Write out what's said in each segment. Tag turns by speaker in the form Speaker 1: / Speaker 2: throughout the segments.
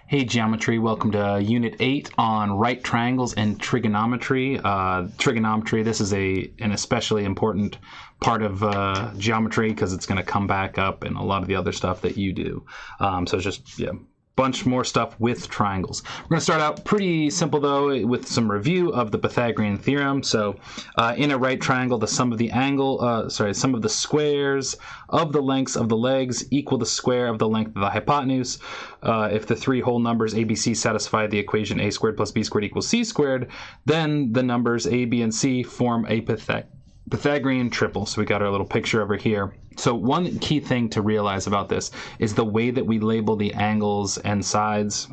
Speaker 1: Hey Geometry, welcome to Unit 8 on right triangles and trigonometry. Trigonometry, this is an especially important part of geometry because it's going to come back up in a lot of the other stuff that you do. So it's just, bunch more stuff with triangles. We're going to start out pretty simple though with some review of the Pythagorean theorem. So in a right triangle, the sum of the squares of the lengths of the legs equal the square of the length of the hypotenuse. If the three whole numbers a, b, c satisfy the equation a squared plus b squared equals c squared, then the numbers a, b, and c form a Pythagorean triple. So we got our little picture over here. So one key thing to realize about this is the way that we label the angles and sides.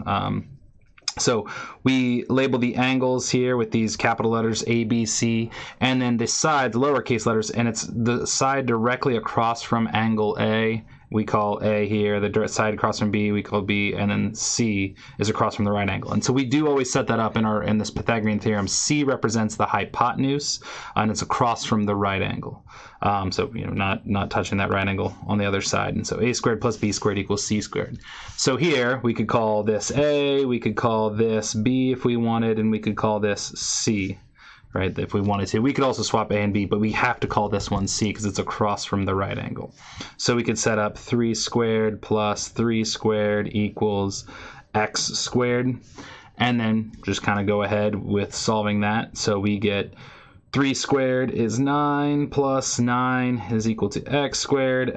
Speaker 1: So we label the angles here with these capital letters A, B, C, and then the sides, lowercase letters, and it's the side directly across from angle A. We call A here, the side across from B we call B, and then C is across from the right angle. And so we do always set that up in this Pythagorean theorem. C represents the hypotenuse, and it's across from the right angle. So not touching that right angle on the other side. And so A squared plus B squared equals C squared. So here we could call this A, we could call this B if we wanted, and we could call this C. Right, if we wanted to. We could also swap A and B, but we have to call this one C because it's across from the right angle. So we could set up 3 squared plus 3 squared equals x squared, and then just kind of go ahead with solving that. So we get 3 squared is 9 plus 9 is equal to x squared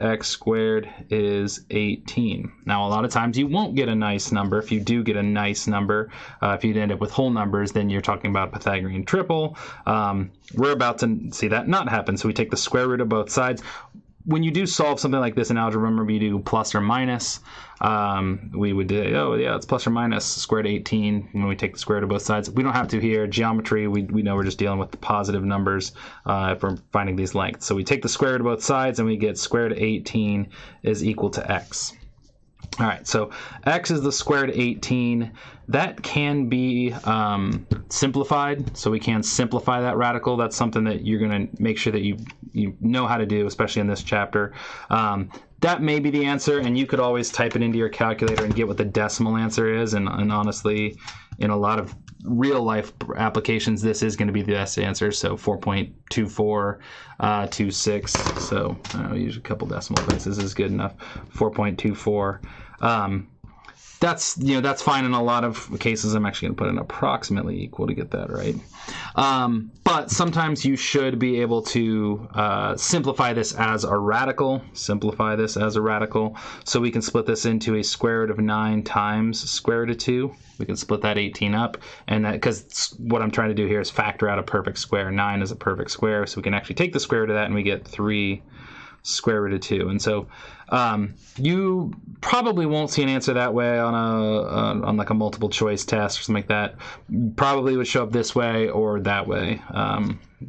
Speaker 1: is 18. Now a lot of times you won't get a nice number. If you do get a nice number, if you end up with whole numbers, then you're talking about Pythagorean triple. We're about to see that not happen, so we take the square root of both sides. When you do solve something like this in algebra, remember you do plus or minus. We would do, it's plus or minus square root of 18 when we take the square root of both sides. We don't have to here. Geometry, we know we're just dealing with the positive numbers if we're finding these lengths. So we take the square root of both sides and we get square root of 18 is equal to x. All right, so x is the square root of 18. That can be simplified, so we can simplify that radical. That's something that you're going to make sure that you know how to do, especially in this chapter. That may be the answer, and you could always type it into your calculator and get what the decimal answer is. And honestly, in a lot of real-life applications, this is going to be the best answer. So 4.2426. So use a couple decimal places is good enough. 4.24. That's fine in a lot of cases. I'm actually going to put an approximately equal to get that right. But sometimes you should be able to simplify this as a radical. So we can split this into a square root of 9 times square root of 2. We can split that 18 up, and that because what I'm trying to do here is factor out a perfect square. 9 is a perfect square, so we can actually take the square root of that and we get 3 square root of 2. And so you probably won't see an answer that way on like a multiple choice test or something like that. Probably would show up this way or that way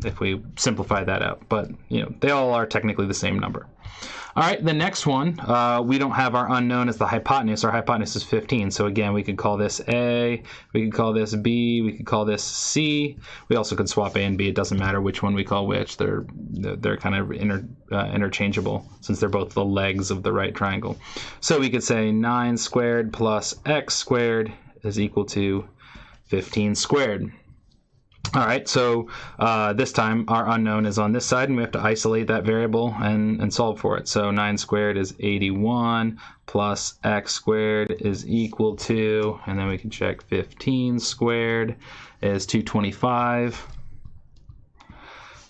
Speaker 1: if we simplify that out. But they all are technically the same number. All right, the next one, we don't have our unknown as the hypotenuse. Our hypotenuse is 15. So again, we could call this A, we could call this B, we could call this C. We also could swap A and B. It doesn't matter which one we call which. They're kind of interchangeable since they're both the legs of the right triangle. So we could say 9 squared plus x squared is equal to 15 squared. All right, so this time our unknown is on this side, and we have to isolate that variable and solve for it. So 9 squared is 81 plus x squared is equal to, and then we can check 15 squared is 225.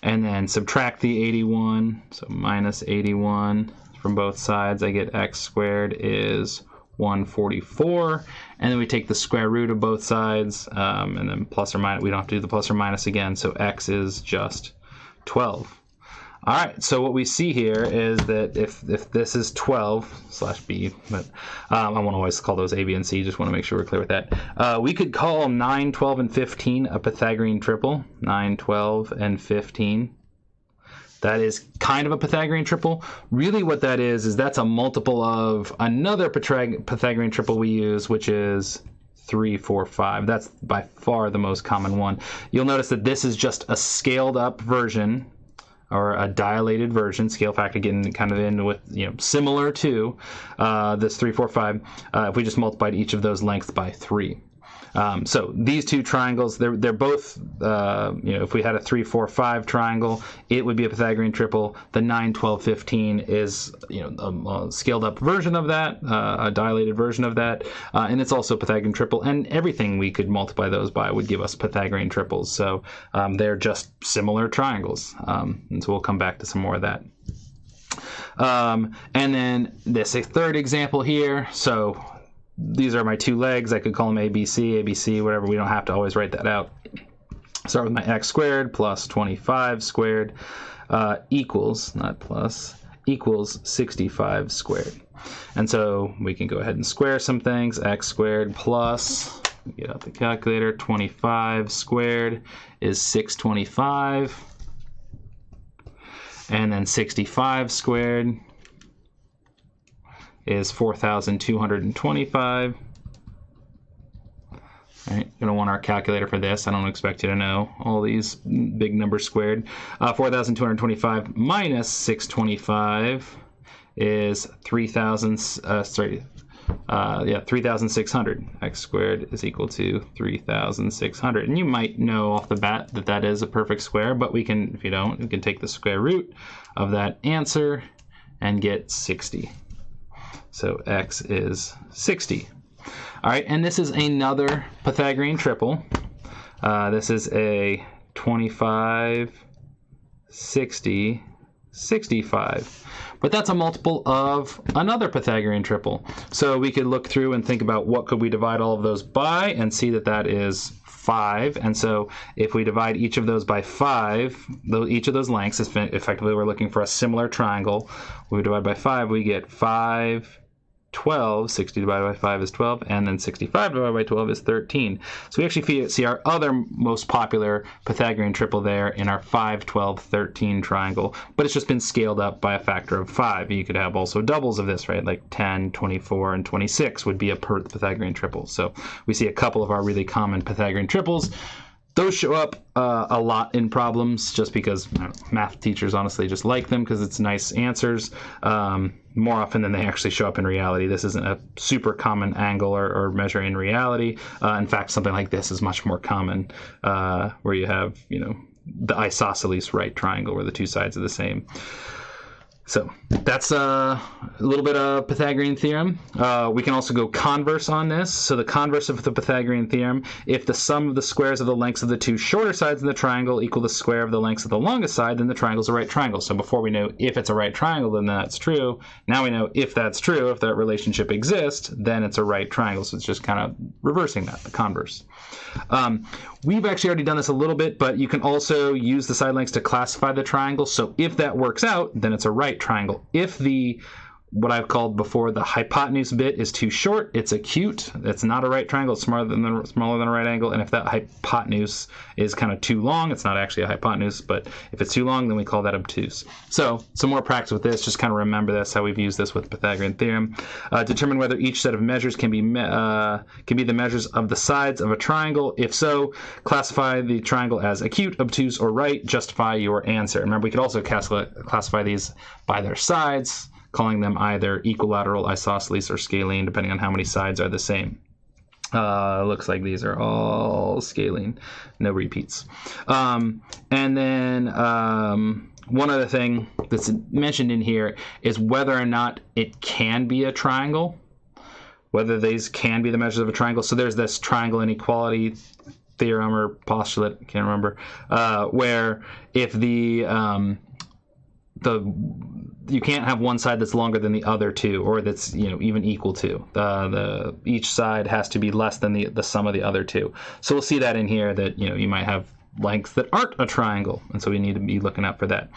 Speaker 1: And then subtract the 81, so minus 81 from both sides. I get x squared is 144, and then we take the square root of both sides, and then plus or minus. We don't have to do the plus or minus again, so x is just 12. All right, so what we see here is that if this is 12/b, but I won't always call those a, b, and c, just want to make sure we're clear with that. We could call 9, 12, and 15 a Pythagorean triple. 9, 12, and 15. That is kind of a Pythagorean triple. Really what that is that's a multiple of another Pythagorean triple we use, which is 3, 4, 5. That's by far the most common one. You'll notice that this is just a scaled up version or a dilated version, scale factor getting kind of in with, similar to this 3, 4, 5, if we just multiplied each of those lengths by 3. So these two triangles, they're both, if we had a 3, 4, 5 triangle, it would be a Pythagorean triple. The 9, 12, 15 is, a scaled up version of that, a dilated version of that, and it's also a Pythagorean triple. And everything we could multiply those by would give us Pythagorean triples. So they're just similar triangles. And so we'll come back to some more of that. And then this third example here. So these are my two legs. I could call them ABC, ABC, whatever. We don't have to always write that out. Start with my x squared plus 25 squared equals, not plus, equals 65 squared. And so we can go ahead and square some things. X squared plus, get out the calculator, 25 squared is 625. And then 65 squared is 4,225. All right, going to want our calculator for this. I don't expect you to know all these big numbers squared. 4,225 minus 625 is 3,600. X squared is equal to 3,600. And you might know off the bat that that is a perfect square, but we can, if you don't, we can take the square root of that answer and get 60. So x is 60. All right, and this is another Pythagorean triple. This is a 25, 60, 65. But that's a multiple of another Pythagorean triple. So we could look through and think about what could we divide all of those by and see that that is 5. And so if we divide each of those by 5, each of those lengths, effectively we're looking for a similar triangle. We divide by 5, we get 5, 12, 60 divided by 5 is 12, and then 65 divided by 12 is 13. So we actually see our other most popular Pythagorean triple there in our 5, 12, 13 triangle, but it's just been scaled up by a factor of 5. You could have also doubles of this, right? Like 10, 24, and 26 would be a Pythagorean triple. So we see a couple of our really common Pythagorean triples. Those show up a lot in problems just because math teachers honestly just like them because it's nice answers more often than they actually show up in reality. This isn't a super common angle or measure in reality. In fact, something like this is much more common where you have, the isosceles right triangle where the two sides are the same. So that's a little bit of Pythagorean theorem. We can also go converse on this. So the converse of the Pythagorean theorem, if the sum of the squares of the lengths of the two shorter sides in the triangle equal the square of the lengths of the longest side, then the triangle is a right triangle. So before we know if it's a right triangle, then that's true. Now we know if that's true, if that relationship exists, then it's a right triangle. So it's just kind of reversing that, the converse. We've actually already done this a little bit, but you can also use the side lengths to classify the triangle. So if that works out, then it's a right triangle. If what I've called before the hypotenuse bit is too short, it's acute. It's not a right triangle. It's smaller than a right angle. And if that hypotenuse is kind of too long, it's not actually a hypotenuse, but if it's too long, then we call that obtuse. So some more practice with this. Just kind of remember this, how we've used this with Pythagorean theorem. Determine whether each set of measures can be the measures of the sides of a triangle. If so, classify the triangle as acute, obtuse, or right. Justify your answer. Remember, we could also classify these by their sides, calling them either equilateral, isosceles, or scalene, depending on how many sides are the same. Looks like these are all scalene, no repeats. And then one other thing that's mentioned in here is whether or not it can be a triangle, whether these can be the measures of a triangle. So there's this triangle inequality theorem or postulate, I can't remember, where if you can't have one side that's longer than the other two, or that's even equal to. Each side has to be less than the sum of the other two. So we'll see that in here that you might have lengths that aren't a triangle, and so we need to be looking out for that.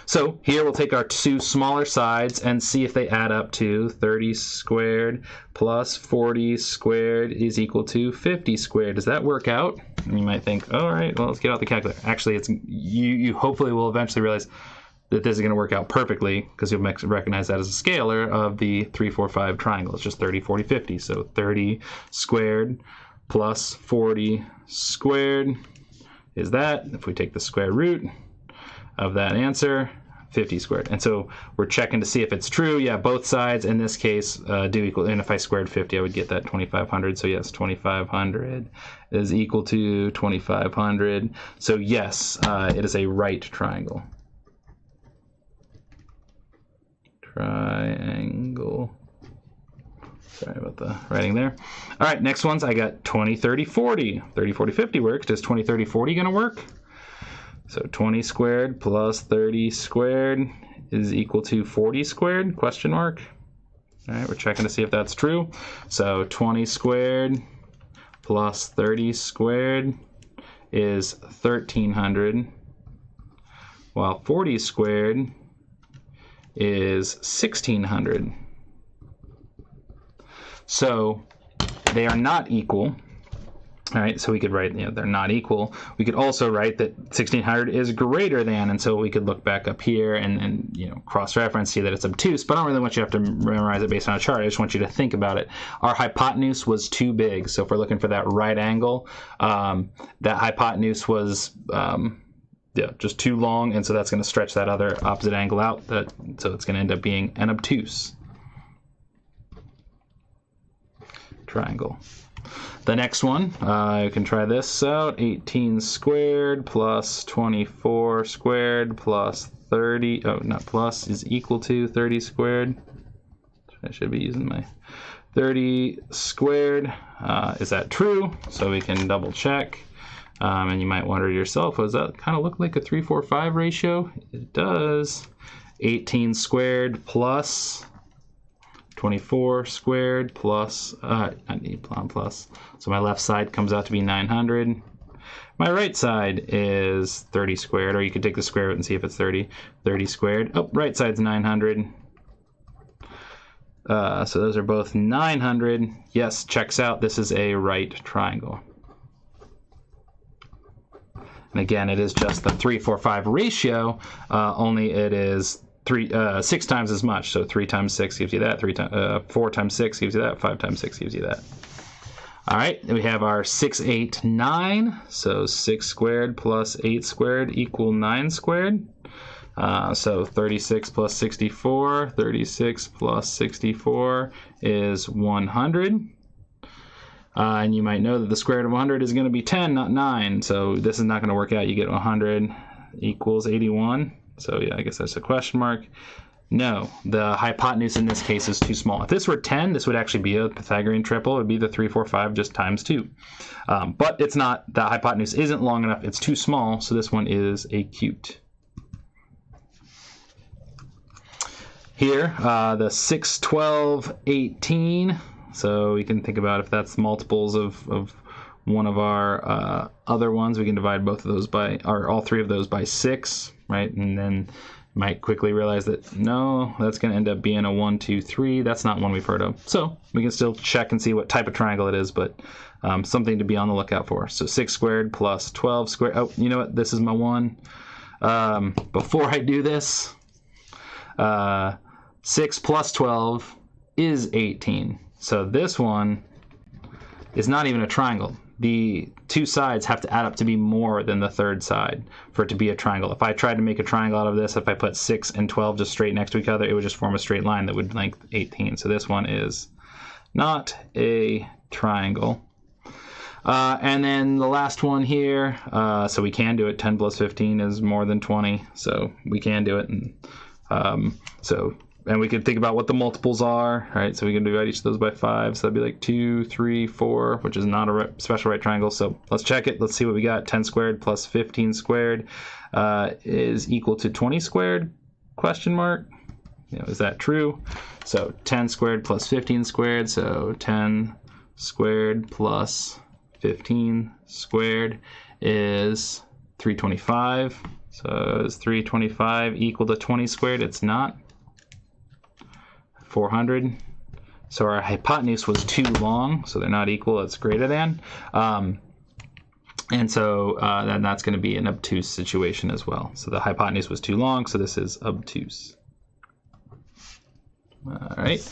Speaker 1: So here we'll take our two smaller sides and see if they add up to 30 squared plus 40 squared is equal to 50 squared. Does that work out? And you might think, all right, well, let's get out the calculator. Actually, it's you hopefully will eventually realize that this is going to work out perfectly because you'll recognize that as a scalar of the 3, 4, 5 triangle. It's just 30, 40, 50. So 30 squared plus 40 squared is that. If we take the square root of that answer, 50 squared. And so we're checking to see if it's true. Yeah, both sides in this case do equal, and if I squared 50, I would get that 2,500. So yes, 2,500 is equal to 2,500. So yes, it is a right triangle. Triangle. Sorry about the writing there. All right, next ones, I got 20, 30, 40. 30, 40, 50 works. Does 20, 30, 40 going to work? So 20 squared plus 30 squared is equal to 40 squared, question mark. All right, we're checking to see if that's true. So 20 squared plus 30 squared is 1,300, while 40 squared is 1,600. So they are not equal. All right, so we could write, they're not equal. We could also write that 1,600 is greater than, and so we could look back up here and cross-reference, see that it's obtuse, but I don't really want you to have to memorize it based on a chart. I just want you to think about it. Our hypotenuse was too big, so if we're looking for that right angle, that hypotenuse was just too long, and so that's going to stretch that other opposite angle out, so it's going to end up being an obtuse triangle. The next one, you can try this out. 18 squared plus 24 squared plus 30, is equal to 30 squared. I should be using my 30 squared. Is that true? So we can double check. And you might wonder to yourself, does that kind of look like a 3-4-5 ratio? It does. 18 squared plus 24 squared plus, I need plus. So my left side comes out to be 900. My right side is 30 squared, or you could take the square root and see if it's 30. 30 squared. Oh, right side's 900. So those are both 900. Yes, checks out. This is a right triangle. And again, it is just the 3-4-5 ratio, only it is 6 times as much. So 3 times 6 gives you that. 4 times 6 gives you that. 5 times 6 gives you that. All right, we have our 6, 8, 9. So 6 squared plus 8 squared equal 9 squared. So 36 plus 64. 36 plus 64 is 100. And you might know that the square root of 100 is going to be 10, not 9. So this is not going to work out. You get 100 equals 81. So yeah, I guess that's a question mark. No, the hypotenuse in this case is too small. If this were 10, this would actually be a Pythagorean triple. It would be the 3-4-5 just times 2. But it's not. The hypotenuse isn't long enough. It's too small, so this one is acute. Here, the 6, 12, 18. So we can think about if that's multiples of one of our other ones. We can divide both of those by, or all three of those by 6, right? And then you might quickly realize that, no, that's going to end up being a 1, 2, 3. That's not one we've heard of. So we can still check and see what type of triangle it is, but something to be on the lookout for. So 6 squared plus 12 squared. Oh, you know what? This is my one. Before I do this, 6 plus 12 is 18. So this one is not even a triangle. The two sides have to add up to be more than the third side for it to be a triangle. If I tried to make a triangle out of this, if I put 6 and 12 just straight next to each other, it would just form a straight line that would length 18. So this one is not a triangle. And then the last one here, so we can do it. 10 plus 15 is more than 20, so we can do it. And we could think about what the multiples are, right? So we can divide each of those by 5. So that'd be like 2, 3, 4, which is not a special right triangle. So let's check it. Let's see what we got. 10 squared plus 15 squared is equal to 20 squared, question mark. Is that true? So 10 squared plus 15 squared. So 10 squared plus 15 squared is 325. So is 325 equal to 20 squared? It's not. 400. So our hypotenuse was too long, so they're not equal. It's greater than. And so then that's going to be an obtuse situation as well. So the hypotenuse was too long, so this is obtuse. All right,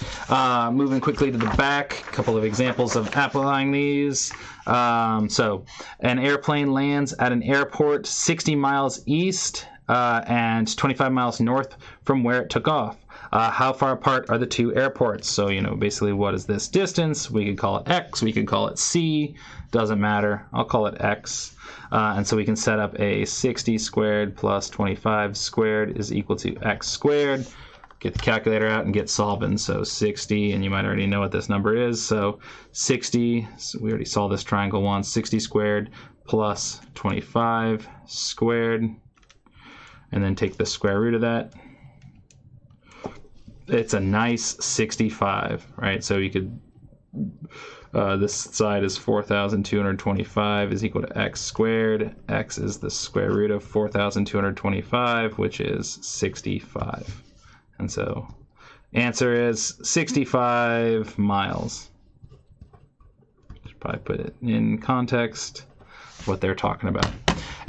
Speaker 1: moving quickly to the back, a couple of examples of applying these. So an airplane lands at an airport 60 miles east and 25 miles north from where it took off. How far apart are the two airports? So, basically, what is this distance? We could call it X, we could call it C, doesn't matter. I'll call it X. And so we can set up a 60 squared plus 25 squared is equal to X squared. Get the calculator out and get solving. So 60, and you might already know what this number is. So 60, so we already saw this triangle once, 60 squared plus 25 squared. And then take the square root of that. It's a nice 65, right? So you could, this side is 4,225 is equal to X squared. X is the square root of 4,225, which is 65. And so answer is 65 miles. Should probably put it in context what they're talking about.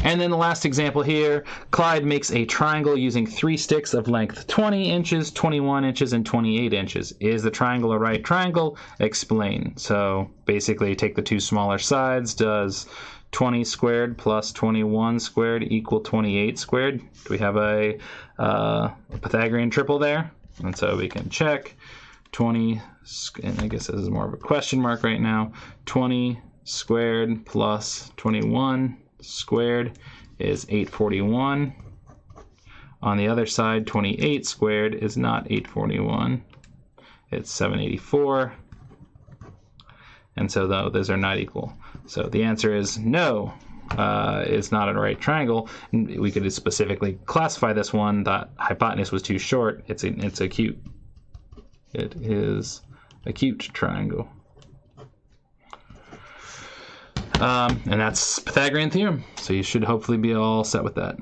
Speaker 1: And then the last example here, Clyde makes a triangle using 3 sticks of length 20 inches, 21 inches, and 28 inches. Is the triangle a right triangle? Explain. So basically take the two smaller sides. Does 20 squared plus 21 squared equal 28 squared? Do we have a Pythagorean triple there? And so we can check 20, and I guess this is more of a question mark right now. 20 squared plus 21 squared is 841. On the other side, 28 squared is not 841. It's 784. And so those are not equal. So the answer is no. It's not a right triangle. We could specifically classify this one. The hypotenuse was too short. It's acute. It is acute triangle. And that's Pythagorean theorem. So you should hopefully be all set with that.